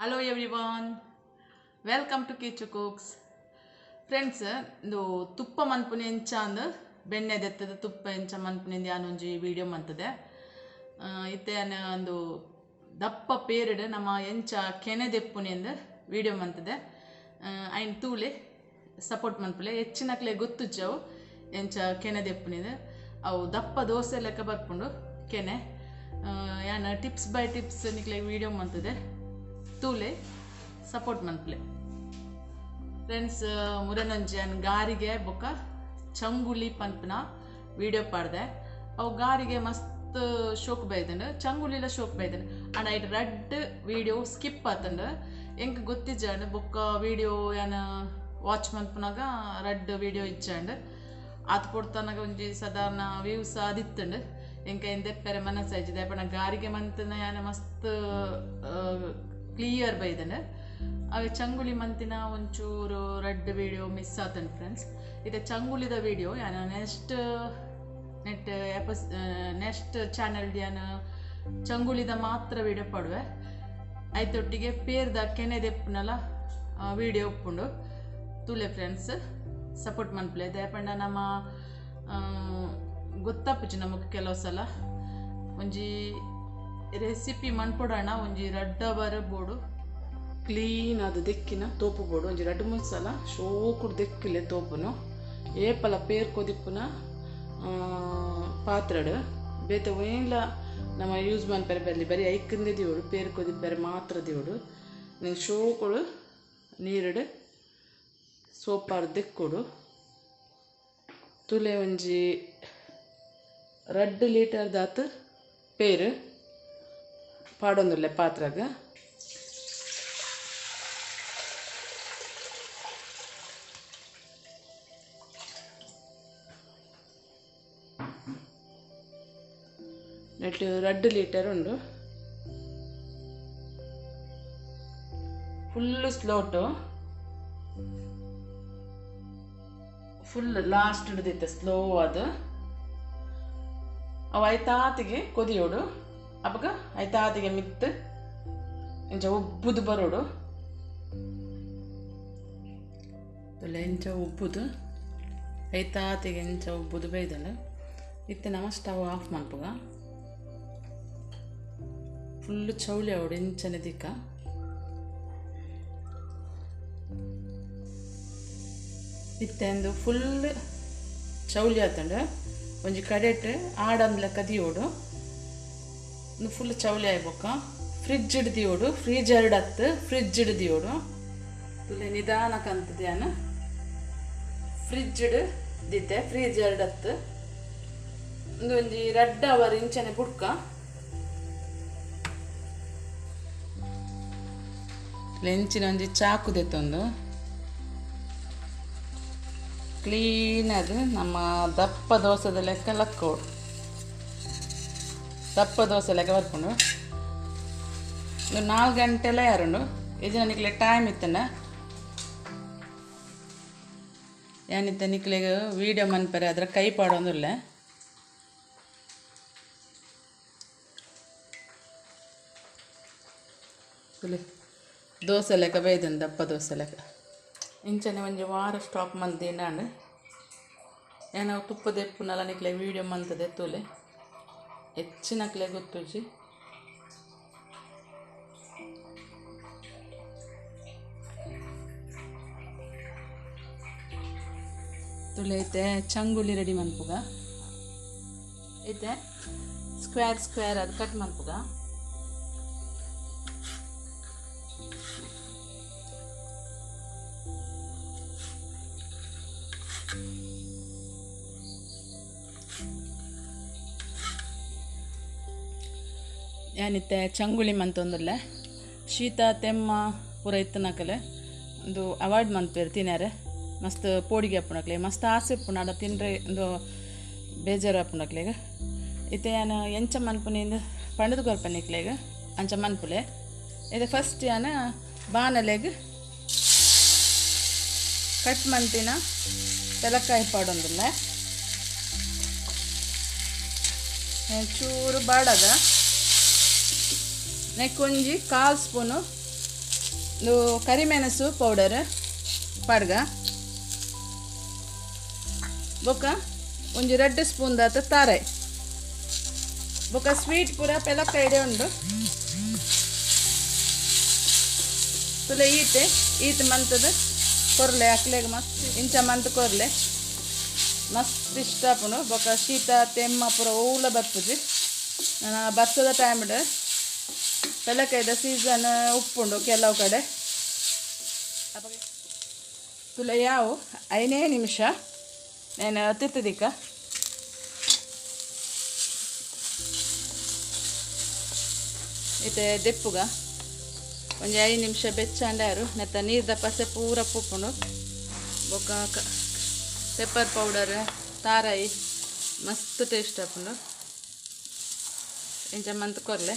Hello everyone, welcome to KICHUCOOKS. Friends, ಇದು ತುಪ್ಪ ಮನ್ಪುನೆ ಎಂಚ ಅಂದು ಬೆಣ್ಣೆ ದೆತ್ತದ ತುಪ್ಪ ಎಂಚ ಮನ್ಪುನೆಂದು ಯಾನೊಂಜಿ ವಿಡಿಯೋ ಮಂತದೆ. ಇತ್ತೆ ಒಂದು ದಪ್ಪ ಪೇರಿಡ್ ನಮ್ಮ ಎಂಚ ಕೆನೆ ದೆಪ್ಪುನೆಂದು ವಿಡಿಯೋ ಮಂತದೆ. ಐನ್ ತೂಲೆ ಸಪೋರ್ಟ್ ಮನ್ಪುಲೆ ಹೆಚ್ಚಿನಕ್ಲೆ ಗೊತ್ತುಜ್ಜವು ಎಂಚ ಕೆನೆ ದೆಪ್ಪುನಿದೆ. ಅವು ದಪ್ಪ ದೋಸೆ ಲೆಕ್ಕ ಬರ್ಪುಂಡು ಕೆನೆ. ಯಾನ ಟಿಪ್ಸ್ ಬೈ ಟಿಪ್ಸ್ ನಿಕ್ಲೆ ವಿಡಿಯೋ ಮಂತದೆ. ತೂಲೆ ಸಪೋರ್ಟ್ ಮನ್ಪುಲೆ ಫ್ರೆಂಡ್ಸ್. ಮುರನಂಜನ್ ಗಾರಿಗೆ ಬೊಕ್ಕ ಚಂಗುಲಿ ಪಂಪನ ವಿಡಿಯೋ ಪಾಡ್ದೆ. ಅವು ಗಾರಿಗೆ ಮಸ್ತ್ ಶೋಕ್ ಬೈದಂಡು, ಚಂಗುಲಿಲ ಶೋಕ್ ಬೈದಂಡು. ಅಂಡ್ ಐಟ್ ರೆಡ್ ವಿಡಿಯೋ ಸ್ಕಿಪ್ ಆತಂಡು ಎಂಕ್ ಗೊತ್ತಿಜ್ಜಂಡು ಬೊಕ್ಕ ವಿಡಿಯೋ ಯಾನ ವಾಚ್ ಮನ್ಪುನಾಗ ರೆಡ್ ವಿಡಿಯೋ ಇಜ್ಜಂಡು ಆತ್ ಕೊಡ್ತಾನಾಗ ಒಂಜಿ ಸಾಧಾರಣ ವ್ಯೂಸ್ ಆದಿತ್ತಂಡು. ಎಂಕ ಎಂದೆಪ್ಪರೆ ಮನಸ್ಸಾಯ್ಜಿದೆ ಪಣ ಗಾರಿಗೆ ಮಂತನ ಯಾನ ಮಸ್ತ್ ಕ್ಲಿಯರ್ ಬೈದನು. ಅವೆ ಚಂಗುಲಿ ಮಂತಿನ ಒಂಚೂರು ರೆಡ್ ವಿಡಿಯೋ ಮಿಸ್ ಆತಂಡು ಫ್ರೆಂಡ್ಸ್. ಇದು ಚಂಗುಲಿದ ವಿಡಿಯೋ ಯಾನ ನೆಕ್ಸ್ಟ್ ಚಾನಲ್ ಯಾನ ಚಂಗುಲಿದ ಮಾತ್ರ ವಿಡಿಯೋ ಪಡುವೆ. ಐತೊಟ್ಟಿಗೆ ಪೇರ್ದ ಕೆನೆ ದೆಪ್ಪುನಲ ವಿಡಿಯೋ ಉಪ್ಪುಂಡು ತೂಲೆ ಫ್ರೆಂಡ್ಸ್. ಸಪೋರ್ಟ್ ಮನ್ಪುಲೆ ದಯಪಂಡ ನಮ್ಮ ಗೊತ್ತಾಪುಜಿ ನಮಗೆ ಕೆಲವು ಸಲ ಒಂಜಿ ರೆಸಿಪಿ ಮನ್ಪೊಡೋಣ. ಒಂಜಿ ರಡ್ಡ ಬೋಡು ಕ್ಲೀನ್ ಆದ ದೆಕ್ಕಿನ ತೋಪು ಬೋಡು ಒಂಜಿ 2-3 ಸಲ ಶೋಕುಡು ದೆಕ್ಕಿಲೆ ತೋಪುನು ಏಪಲ ಪೇರ್ ಕೊದಿಪ್ಪುನ ಪಾತ್ರಡು ಬೇತೆ ಏನ್ಲ ನಮ್ಮ ಯೂಸ್ ಮನ್ಪೆರೆ ಬರಲಿ ಬರೀ ಐಕಂದೆ ದಿವಡು ಪೇರ್ ಕೊದಿಪ್ಪೆರೆ ಮಾತ್ರ ದಿವಡು. ನೀನು ಶೋಕುಡು ನೀರುಡು ಸೋಪಾರು ದೆಕ್ಕುಡು ತುಲೆ ಒಂಜಿ 2 ಲೀಟರ್ ದಾತು ಪೇರು ಪಾಡೊಂದುಲ್ಲೆ ಪಾತ್ರಾಗ. ನೆಟ್ಟು 2 ಲೀಟರ್ ಉಂಡು. ಫುಲ್ಲು ಸ್ಲೋಟು ಫುಲ್ ಲಾಸ್ಟ್ ಹಿಡ್ದಿತ್ತೆ ಸ್ಲೋ ಅದು. ಅವು ಐತಾತಿಗೆ ಕೊದಿಯೋಡು ಅವಾಗ ಐತಾತಿಗೆ ಮಿತ್ತು ಇಂಚ ಉಬ್ಬುದು ಬರೋಡು ಇಂಚ ಉಬ್ಬುದು ಐತಾತಿಗೆ ಇಂಚ ಉಬ್ಬುದು ಬೈದನು. ಇತ್ತೆ ನಮ್ಮ ಸ್ಟವ್ ಆಫ್ ಮನ್ಪುಗ ಫುಲ್ಲು ಚೌಳಿ ಅವಡು ಇಂಚನೆ ದಿಕ್ಕ. ಇತ್ತೆಂದು ಫುಲ್ ಚೌಳಿ ಆತಂಡು ಒಂಜಿ ಕಡೆಟ್ ಆಡಂದ್ಲ ಕದಿಯೋಡು ಫುಲ್ ಚೌಳಿ ಆಯ್ಬೊಕ್ಕ ಫ್ರಿಜ್ ಹಿಡ್ದಿಯೋಡು ಫ್ರೀಜರ್ ಹತ್ತು ಫ್ರಿಜ್ ಹಿಡ್ದಿಯೋಡು ತುಲೆ ನಿಧಾನಕ್ಕಂತದ್ಯಾನ ಫ್ರಿಜ್ ಹಿಡ್ದಿದ್ದೆ ಫ್ರೀಜರ್ ಹತ್ತು ಒಂಜಿ 2 ಅವರ್ ಇಂಚನೆ ಬುಡ್ಕ ಎಂಚಿನ ಒಂಜಿ ಚಾಕು ದೆತ್ತೊಂದು ಕ್ಲೀನ್ ಅದು ನಮ್ಮ ದಪ್ಪ ದೋಸೆದ ಲೆಕ್ಕ ಲಕ್ಕೋಡು ದಪ್ಪ ದೋಸೆ ಲೆಕ್ಕ ಬರ್ಕೊಂಡು ಒಂದು 4 ಗಂಟೆಲ್ಲ ಯಾರುಂಡು ಇದು ನಿಕ್ಲೆ ಟೈಮ್ ಇತ್ತಂಡ ಏನಿತ್ತ ನಿಕ್ಲೆಗೆ ವೀಡಿಯೋ ಮನ್ಪರೆ ಅದರ ಕೈ ಪಾಡೋದಿಲ್ಲ. ದೋಸೆ ಲೆಕ್ಕ ಬೈದನು ದಪ್ಪ ದೋಸೆ ಲೆಕ್ಕ ಇಂಚನೆ ಒಂಜಿ ವಾರ ಸ್ಟಾಪ್ ಮಂದಿನಾಂಡು ಏನೋ ತುಪ್ಪ ದೆಪ್ಪುನಲ್ಲ ನಿಕ್ಲೆ ವೀಡಿಯೋ ಮಂತದೆ ತೂಲೆ ಹೆಚ್ಚಿನಕ್ಲೆ ಗೊತ್ತುಜಿ. ತುಲೆ ಐತೆ ಚಂಗುಲಿ ರೆಡಿ ಮನ್ಪುಗ ಐತೆ ಸ್ಕ್ವೇರ್ ಅದು ಕಟ್ ಮನ್ಪುಗ. ಏನಿತ್ತೆ ಚಂಗುಳಿ ಮಂತೊಂದುಲ್ಲೆ ಶೀತ ತೆಮ್ಮ ಪೂರ ಇತ್ತನಕಲೆ ಒಂದು ಅವಾಯ್ಡ್ ಮನ್ಪೇರು ತಿನ್ಯಾರೆ ಮಸ್ತ್ ಪೋಡಿಗೆ ಹಾಪುಣಕ್ಲೆ ಮಸ್ತ್ ಆಸೆ ಉಪ್ಪುನ ಅಡ ತಿನ್ರೆ ಒಂದು ಬೇಜಾರು ಹಾಪುಣಕ್ಲೆಗ. ಇತ್ತೆ ಯಾನ ಎಂಚ ಮನ್ಪುನಿಂದ ಪಂಡದು ಗೊರ್ಪನಿಕ್ಲೆಗ ಅಂಚ ಮನ್ಪುಲೆ. ಇದು ಫಸ್ಟ್ ಯಾನ ಬಾಣಲೆಗ್ ಕಟ್ ಮಂತಿನ ತೆಲಕಾಯಿ ಪಾಡೊಂದುಲ್ಲ ಚೂರು ಬಾಡದ ನೆಕ್ಕೊಂಜಿ 1/4 ಸ್ಪೂನು ಕರಿಮೆಣಸು ಪೌಡರ್ ಪಡ್ಗ ಬೊಕ್ಕ ಒಂಜಿ 2 ಸ್ಪೂನ್ ದಾತ ತಾರಾಯಿ ಬೊಕ್ಕ ಸ್ವೀಟ್ ಪೂರ ಪೆಲಕ್ಕ ಇಡೆ ಉಂಡು ತುಲೆ ಈಟ್ ಮಂತದ ಕೊರ್ಲೆ ಅಕ್ಲೆಗ್ ಮಸ್ತ್ ಇಂಚ ಮಂತ್ ಕೊರ್ಲೆ ಮಸ್ತ್ ಇಷ್ಟ ಪುಂಡು ಬೊಕ್ಕ ಶೀತ ತೆಮ್ಮ ಪೂರ ಓಲ ಬರ್ತುಜಿ ನಾನು ಬರ್ತದ ಟೈಮ್ಡ್ ಪೆಲಕೈದ ಸೀಸನ್ ಉಪ್ಪುಂಡು ಕೆಲವು ಕಡೆ ತುಲೆ ಯಾವು 5 ನಿಮಿಷ నేను ತಿತ್ತದಿಕ್ಕ ಇತ್ತೆ ದೆಪ್ಪುಗ ಒಂಜಿ 5 ನಿಮಿಷ ಬೆಚ್ಚಂಡಾರು ನೆತ್ತ ನೀರ್ದ ಪಸೆ ಪೂರ ಪುಪ್ಪುಂಡು ಬೊಕ್ಕ ಪೆಪ್ಪರ್ ಪೌಡರ್ ತಾರಾಯಿ ಮಸ್ತ್ ಟೇಸ್ಟ್ ಆಪುಂಡು ಇಂಚ ಮಂತ್ ಕೊರ್ಲೆ